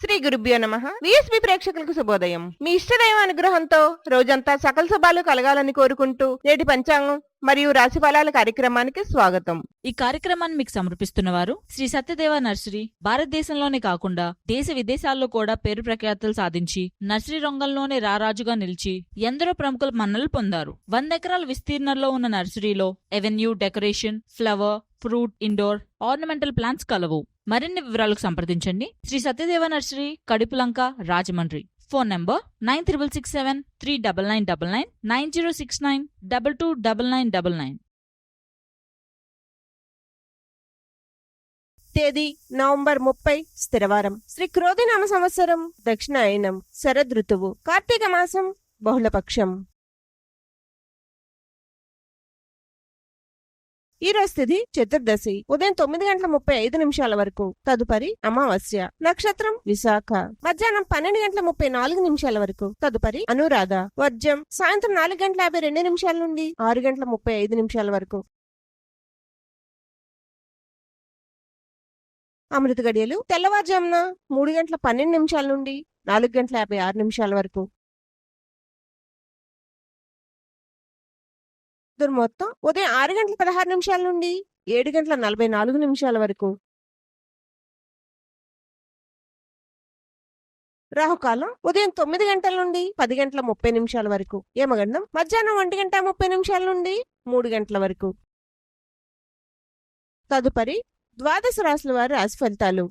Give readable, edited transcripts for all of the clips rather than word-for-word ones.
శ్రీ గురుభ్యో నమః. విఎస్బి ప్రేక్షకులకు శుభోదయం. మీ ఇష్టదైవ అనుగ్రహంతో రోజంతా సకల శుభాలు కలగాలని కోరుకుంటూ నేటి పంచాంగం మరియు రాశి ఫలాల కార్యక్రమానికి స్వాగతం. ఈ కార్యక్రమాన్ని మీకు సమర్పిస్తున్న వారు శ్రీ సత్యదేవ నర్సరీ. భారతదేశంలోనే కాకుండా దేశ విదేశాల్లో కూడా పేరు ప్రఖ్యాతులు సాధించి నర్సరీ రంగంలోనే రారాజుగా నిలిచి ఎందరో ప్రముఖుల మన్నలు పొందారు. 100 ఎకరాల విస్తీర్ణంలో ఉన్న నర్సరీలో avenue, decoration, flower, fruit, indoor, ornamental plants కలవు. మరిన్ని వివరాలకు సంప్రదించండి Shri Satyadeva nursery, Kadupulanka, Rajahmundry. Phone number 9667399999 9069229999. తేదీ నవంబర్ 30 స్థిరవారం. శ్రీ క్రోధినామ సంవత్సరం దక్షిణాయనం, శరదృతువు, కార్తీక మాసం, బహుళపక్షం. ఈ రోజు తిథి చతుర్దశి, ఉదయం 9:35 వరకు. తదుపరి అమావాస్య. నక్షత్రం విశాఖ. మధ్యాహ్నం 12:34 వరకు. తదుపరి అనురాధ. వర్జం సాయంత్రం 4:52 నుండి 6:35 వరకు. అమృత గడియలు తెల్లవారుజామున 3:12 నుండి 4:56 వరకు. దుర్ముహూర్తం ఉదయం 6:16 నుండి 7:44 వరకు. రాహుకాలం ఉదయం 9 గంటల నుండి 10:30 వరకు. యమగండం మధ్యాహ్నం 1:30 నుండి 3 గంటల వరకు. తదుపరి ద్వాదశ రాశుల వారి రాశి ఫలితాలు.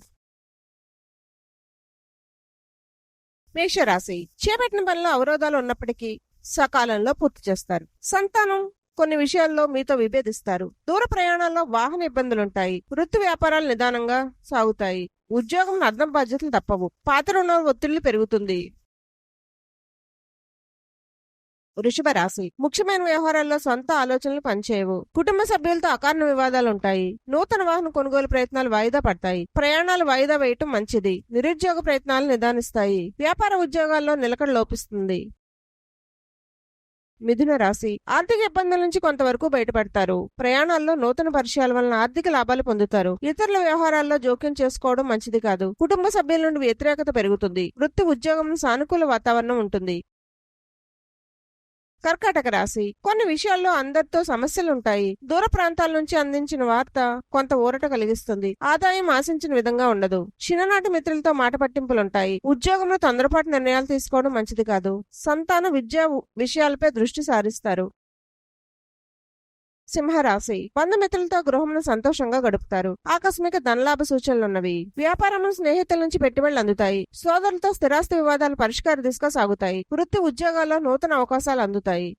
మేషరాశి. చేపట్టిన పనిలో అవరోధాలు ఉన్నప్పటికీ సకాలంలో పూర్తి చేస్తారు. సంతానం కొన్ని విషయాల్లో మీతో విభేదిస్తారు. దూర ప్రయాణాల్లో వాహన ఇబ్బందులుంటాయి. వృత్తి వ్యాపారాలు నిదానంగా సాగుతాయి. ఉద్యోగం అదనపు బాధ్యతలు తప్పవు. పాత రుణాల ఒత్తిళ్లు పెరుగుతుంది. వృషభ రాశి. ముఖ్యమైన వ్యవహారాల్లో సొంత ఆలోచనలు పనిచేయవు. కుటుంబ సభ్యులతో అకారణ వివాదాలుంటాయి. నూతన వాహన కొనుగోలు ప్రయత్నాలు వాయిదా పడతాయి. ప్రయాణాలు వాయిదా వేయటం మంచిది. నిరుద్యోగ ప్రయత్నాలు నిదానిస్తాయి. వ్యాపార ఉద్యోగాల్లో నిలకడ లోపిస్తుంది. మిథున రాశి. ఆర్థిక ఇబ్బందుల నుంచి కొంతవరకు బయటపడతారు. ప్రయాణాల్లో నూతన పరిచయాల వలన ఆర్థిక లాభాలు పొందుతారు. ఇతరుల వ్యవహారాల్లో జోక్యం చేసుకోవడం మంచిది కాదు. కుటుంబ సభ్యుల నుండి వ్యతిరేకత పెరుగుతుంది. వృత్తి ఉద్యోగం సానుకూల వాతావరణం ఉంటుంది. కర్కాటక రాశి. కొన్ని విషయాల్లో అందరితో సమస్యలుంటాయి. దూర ప్రాంతాల నుంచి అందించిన వార్త కొంత ఊరట కలిగిస్తుంది. ఆదాయం ఆశించిన విధంగా ఉండదు. చిన్ననాటి మిత్రులతో మాట పట్టింపులుంటాయి. ఉద్యోగంలో తొందరపాటు నిర్ణయాలు తీసుకోవడం మంచిది కాదు. సంతాన విద్యా విషయాలపై దృష్టి సారిస్తారు. సింహరాశి. బంధుమిత్రులతో గృహంను సంతోషంగా గడుపుతారు. ఆకస్మిక ధనలాభ సూచనలున్నవి. వ్యాపారంలో స్నేహితుల నుంచి పెట్టుబడులు అందుతాయి. సోదరులతో స్థిరాస్తి వివాదాలు పరిష్కార దిశగా సాగుతాయి. వృత్తి ఉద్యోగాల్లో నూతన అవకాశాలు అందుతాయి.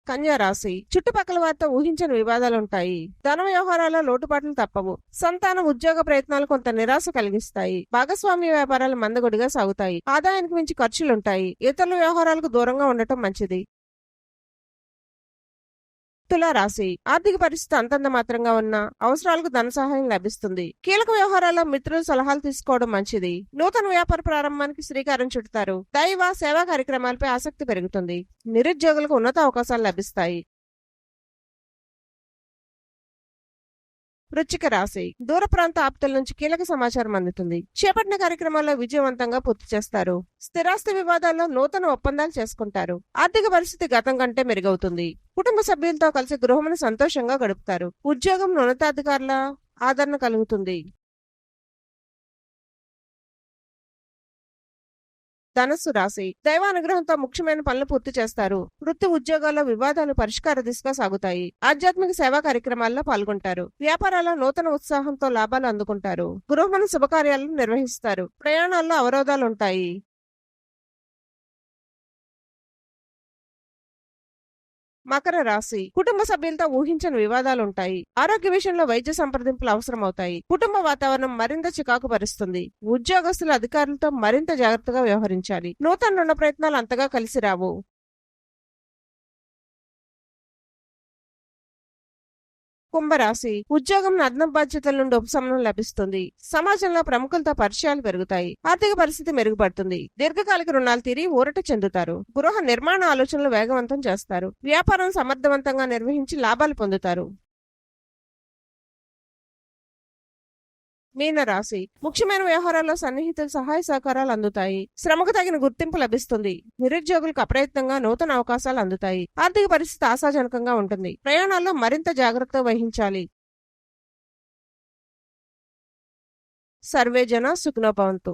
కన్యా రాశి. చుట్టుపక్కల వారితో ఊహించని వివాదాలుంటాయి. ధన వ్యవహారాల్లో లోటుపాట్లు తప్పవు. సంతానం ఉద్యోగ ప్రయత్నాలు కొంత నిరాశ కలిగిస్తాయి. భాగస్వామ్య వ్యాపారాలు మందగొడిగా సాగుతాయి. ఆదాయానికి మించి ఖర్చులుంటాయి. ఇతరుల వ్యవహారాలకు దూరంగా ఉండటం మంచిది. తులారాశి. ఆర్థిక పరిస్థితి అంతంత మాత్రంగా ఉన్నా అవసరాలకు ధన సహాయం లభిస్తుంది. కీలక వ్యవహారాల్లో మిత్రుల సలహాలు తీసుకోవడం మంచిది. నూతన వ్యాపార ప్రారంభానికి శ్రీకారం చుడతారు. దైవ సేవా కార్యక్రమాలపై ఆసక్తి పెరుగుతుంది. నిరుద్యోగులకు ఉన్నత అవకాశాలు లభిస్తాయి. వృశ్చిక రాశి. దూర ప్రాంత ఆప్తుల నుంచి కీలక సమాచారం అందుతుంది. చేపట్టిన కార్యక్రమాల్లో విజయవంతంగా పూర్తి చేస్తారు. స్థిరాస్తి వివాదాల్లో నూతన ఒప్పందాలు చేసుకుంటారు. ఆర్థిక పరిస్థితి గతం కంటే మెరుగవుతుంది. కుటుంబ సభ్యులతో కలిసి గృహమును సంతోషంగా గడుపుతారు. ఉద్యోగం ఉన్నతాధికారుల ఆదరణ కలుగుతుంది. ధనస్సు రాశి. దైవానుగ్రహంతో ముఖ్యమైన పనులు పూర్తి చేస్తారు. వృత్తి ఉద్యోగాల్లో వివాదాలు పరిష్కార దిశగా సాగుతాయి. ఆధ్యాత్మిక సేవా కార్యక్రమాల్లో పాల్గొంటారు. వ్యాపారాల్లో నూతన ఉత్సాహంతో లాభాలు అందుకుంటారు. గృహమున శుభకార్యాలను నిర్వహిస్తారు. ప్రయాణాల్లో అవరోధాలుంటాయి. మకర రాశి. కుటుంబ సభ్యులతో ఊహించని వివాదాలుంటాయి. ఆరోగ్య విషయంలో వైద్య సంప్రదింపులు అవసరమవుతాయి. కుటుంబ వాతావరణం మరింత చికాకు పరుస్తుంది. ఉద్యోగస్తుల అధికారులతో మరింత జాగ్రత్తగా వ్యవహరించాలి. నూతన రుణ ప్రయత్నాలు అంతగా కలిసి రావు. కుంభరాశి. ఉద్యోగం అదనపు బాధ్యతల నుండి ఉపశమనం లభిస్తుంది. సమాజంలో ప్రముఖులతో పరిచయాలు పెరుగుతాయి. ఆర్థిక పరిస్థితి మెరుగుపడుతుంది. దీర్ఘకాలిక రుణాలు తీరి ఊరట చెందుతారు. గృహ నిర్మాణ ఆలోచనలు వేగవంతం చేస్తారు. వ్యాపారం సమర్థవంతంగా నిర్వహించి లాభాలు పొందుతారు. మీనరాశి ముఖ్యమైన వ్యవహారాల్లో సన్నిహితుల సహాయ సహకారాలు అందుతాయి. శ్రమకు తగిన గుర్తింపు లభిస్తుంది. నిరుద్యోగులకు అప్రయత్నంగా నూతన అవకాశాలు అందుతాయి. ఆర్థిక పరిస్థితి ఆశాజనకంగా ఉంటుంది. ప్రయాణాల్లో మరింత జాగ్రత్త వహించాలి. సర్వే జన సుఖినో భవంతు.